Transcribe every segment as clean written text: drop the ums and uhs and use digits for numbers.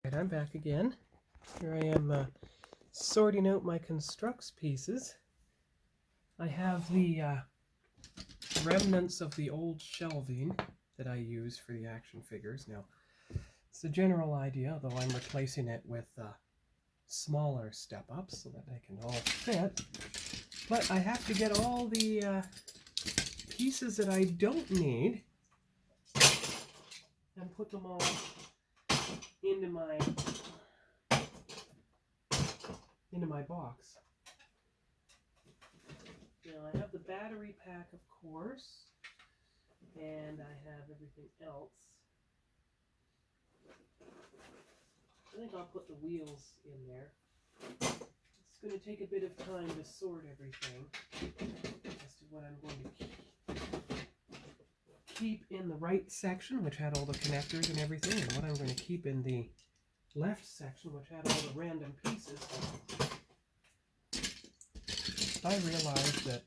Right, I'm back again. Here I am sorting out my Construx pieces. I have the remnants of the old shelving that I use for the action figures. Now, it's the general idea, though I'm replacing it with smaller step-ups so that they can all fit. But I have to get all the pieces that I don't need and put them all into my box. Now I have the battery pack, of course, and I have everything else. I think I'll put the wheels in there. It's going to take a bit of time to sort everything as to what I'm going to keep in the right section, which had all the connectors and everything, and what I'm going to keep in the left section, which had all the random pieces. I realized that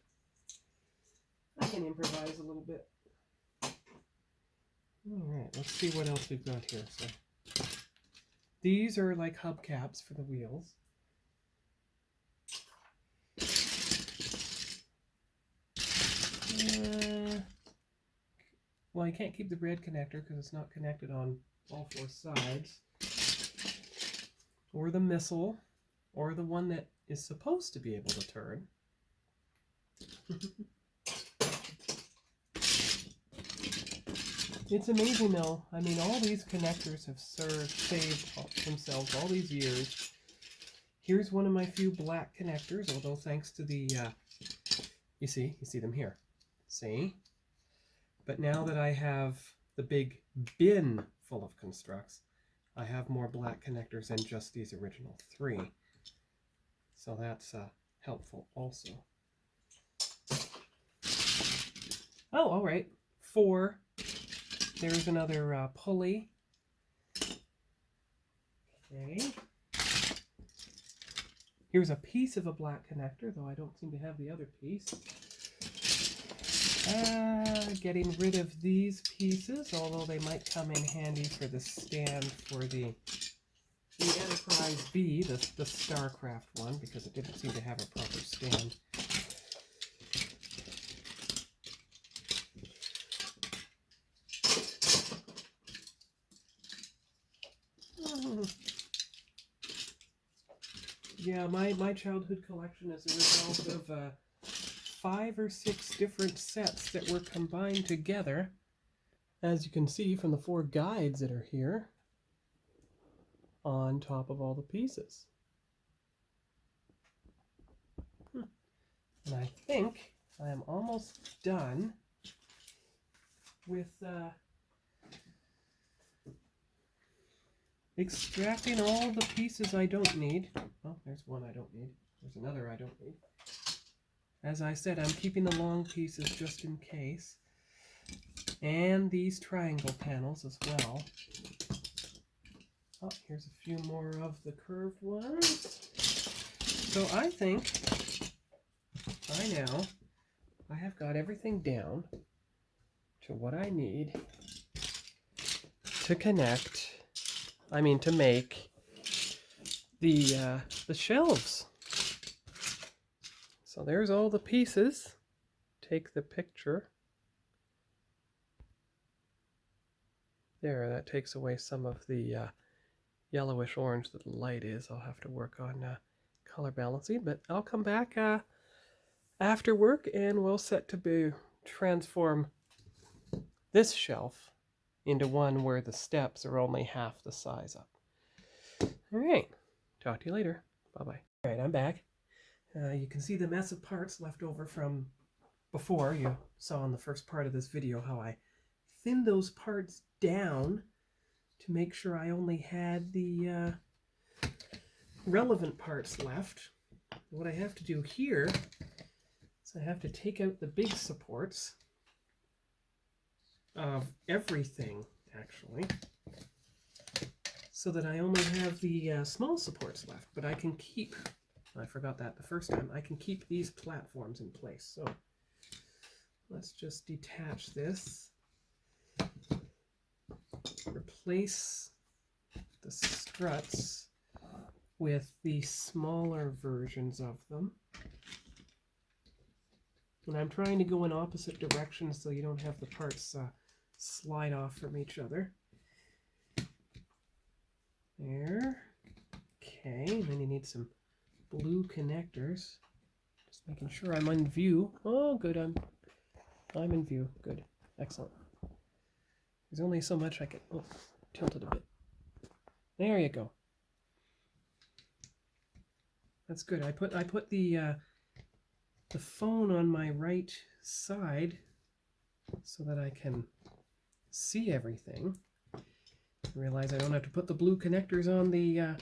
I can improvise a little bit. Alright, let's see what else we've got here. So these are like hubcaps for the wheels. Well, you can't keep the red connector because it's not connected on all four sides. Or the missile, or the one that is supposed to be able to turn. It's amazing though. I mean, all these connectors have saved themselves all these years. Here's one of my few black connectors, although thanks to the, you see them here. See? But now that I have the big bin full of Construx, I have more black connectors than just these original 3. So that's helpful also. Oh, all right. 4. There's another pulley. Okay. Here's a piece of a black connector, though I don't seem to have the other piece. Getting rid of these pieces, although they might come in handy for the stand for the Enterprise B, the StarCraft one, because it didn't seem to have a proper stand. Yeah, my childhood collection is a result of 5 or 6 different sets that were combined together, as you can see from the 4 guides that are here, on top of all the pieces. And I think I am almost done with extracting all the pieces I don't need. Oh, there's one I don't need. There's another I don't need. As I said, I'm keeping the long pieces just in case. And these triangle panels as well. Oh, here's a few more of the curved ones. So I think by now I have got everything down to what I need to to make the shelves. So there's all the pieces. Take the picture. There, that takes away some of the yellowish orange that the light is. I'll have to work on color balancing, but I'll come back after work and we'll set to transform this shelf into one where the steps are only half the size up. All right, talk to you later. Bye-bye. All right, I'm back. You can see the mess of parts left over from before. You saw in the first part of this video how I thinned those parts down to make sure I only had the relevant parts left. What I have to do here is I have to take out the big supports of everything, actually, so that I only have the small supports left. But I can keep, I forgot that the first time, I can keep these platforms in place. So let's just detach this, replace the struts with the smaller versions of them. And I'm trying to go in opposite directions so you don't have the parts slide off from each other. There. Okay, and then you need some blue connectors. Just making sure I'm in view. Oh, good, I'm in view. Good, excellent. There's only so much I can tilt it a bit. There you go. That's good. I put the phone on my right side so that I can see everything. Realize I don't have to put the blue connectors on the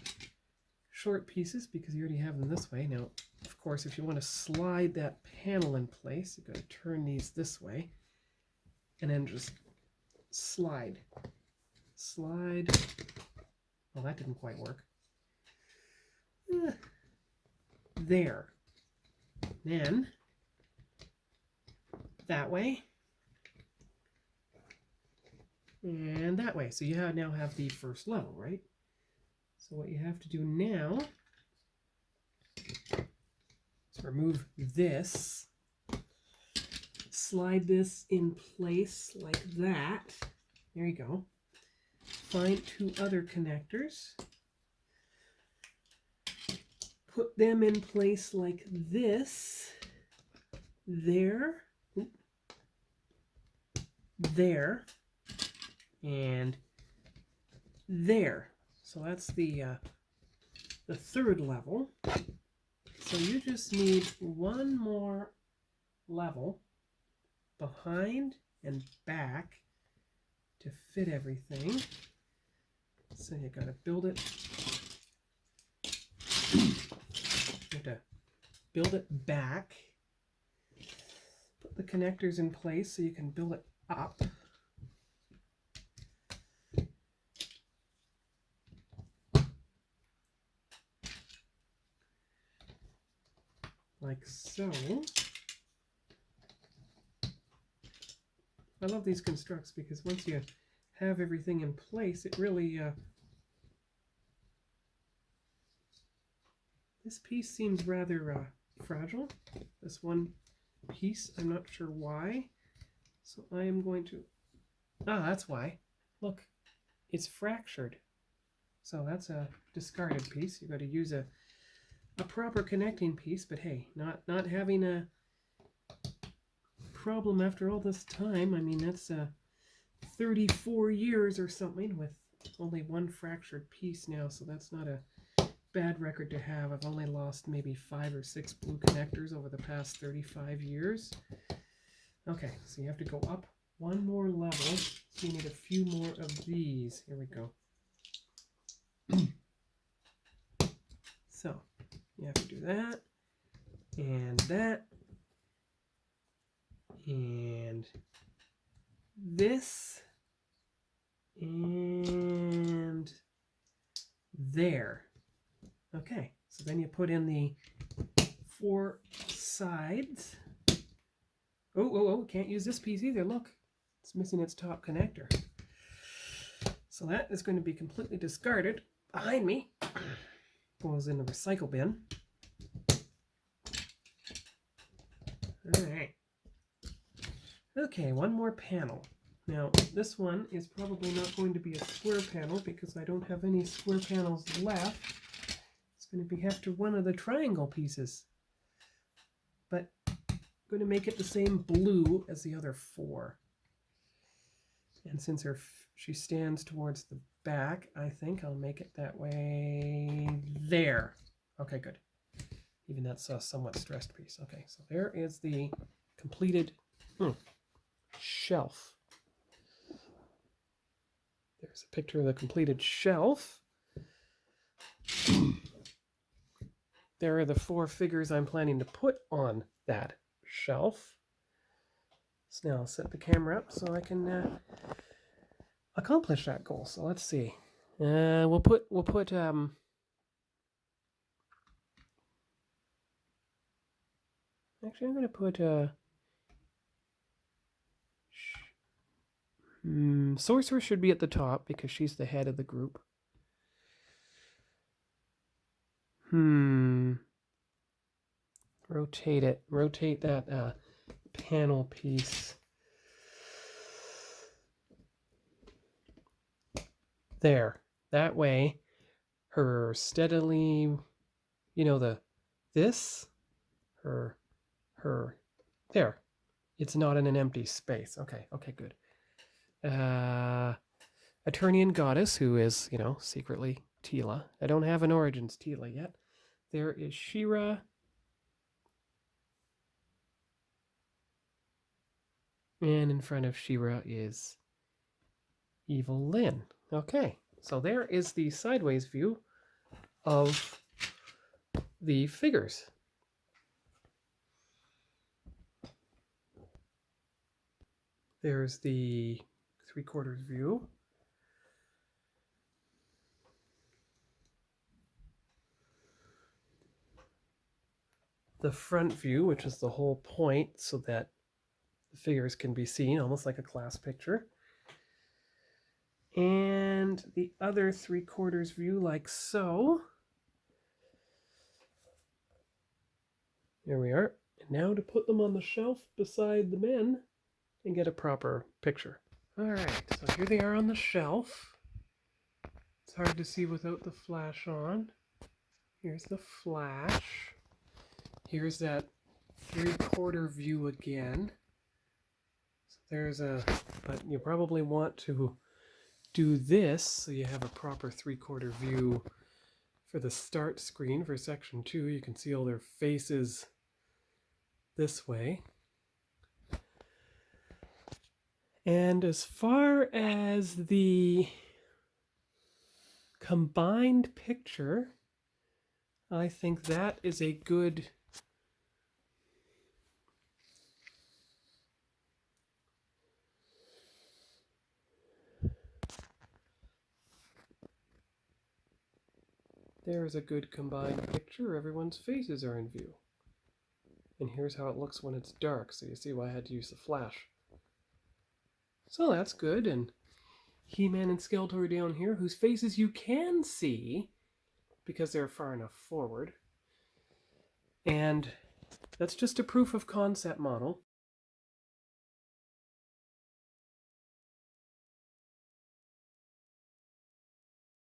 short pieces because you already have them this way. Now, of course, if you want to slide that panel in place, you've got to turn these this way and then just slide. Slide. Well, that didn't quite work. There. Then, that way. And that way. So you now have the first level, right? So what you have to do now is remove this, slide this in place like that. There you go. Find two other connectors. Put them in place like this. There. There. And there. So that's the third level. So you just need one more level behind and back to fit everything. So you got to build it. You have to build it back. Put the connectors in place so you can build it up. Like so. I love these Construx because once you have everything in place, it really this piece seems rather fragile. This one piece, I'm not sure why. So I am going to, that's why. Look, it's fractured. So that's a discarded piece. You've got to use a proper connecting piece, but hey, not having a problem after all this time. I mean, that's 34 years or something with only one fractured piece now, so that's not a bad record to have. I've only lost maybe 5 or 6 blue connectors over the past 35 years. Okay, so you have to go up one more level, so you need a few more of these. Here we go. So you have to do that, and this, and there. Okay, so then you put in the 4 sides. Oh, can't use this piece either. Look, it's missing its top connector. So that is going to be completely discarded. Behind me goes in the recycle bin. All right. Okay, one more panel. Now, this one is probably not going to be a square panel because I don't have any square panels left. It's going to have to one of the triangle pieces. But I'm going to make it the same blue as the other 4. And since she stands towards the back, I think I'll make it that way. There. Okay, good. Even that's a somewhat stressed piece. Okay, so there is the completed shelf. There's a picture of the completed shelf. There are the 4 figures I'm planning to put on that shelf. So now I'll set the camera up so I can accomplish that goal. So let's see. We'll put actually I'm going to put Sorcerer should be at the top because she's the head of the group. Rotate it. Rotate that panel piece. There. That way, her steadily, this, her, there. It's not in an empty space. Okay, good. Eternian Goddess, who is, secretly Tila. I don't have an Origins Tila yet. There is She-Ra. And in front of She-Ra is Evil Lyn. Okay, so there is the sideways view of the figures. There's the 3/4 view. The front view, which is the whole point, so that the figures can be seen, almost like a class picture. And the other 3/4 view, like so. There we are. And now to put them on the shelf beside the men and get a proper picture. All right, so here they are on the shelf. It's hard to see without the flash on. Here's the flash. Here's that 3/4 view again. So but you probably want to do this so you have a proper 3/4 view for the start screen for section 2. You can see all their faces this way. And as far as the combined picture, I think that is a good there's a good combined picture. Everyone's faces are in view. And here's how it looks when it's dark, so you see why I had to use the flash. So that's good, and He-Man and Skeletor down here, whose faces you can see because they're far enough forward. And that's just a proof of concept model.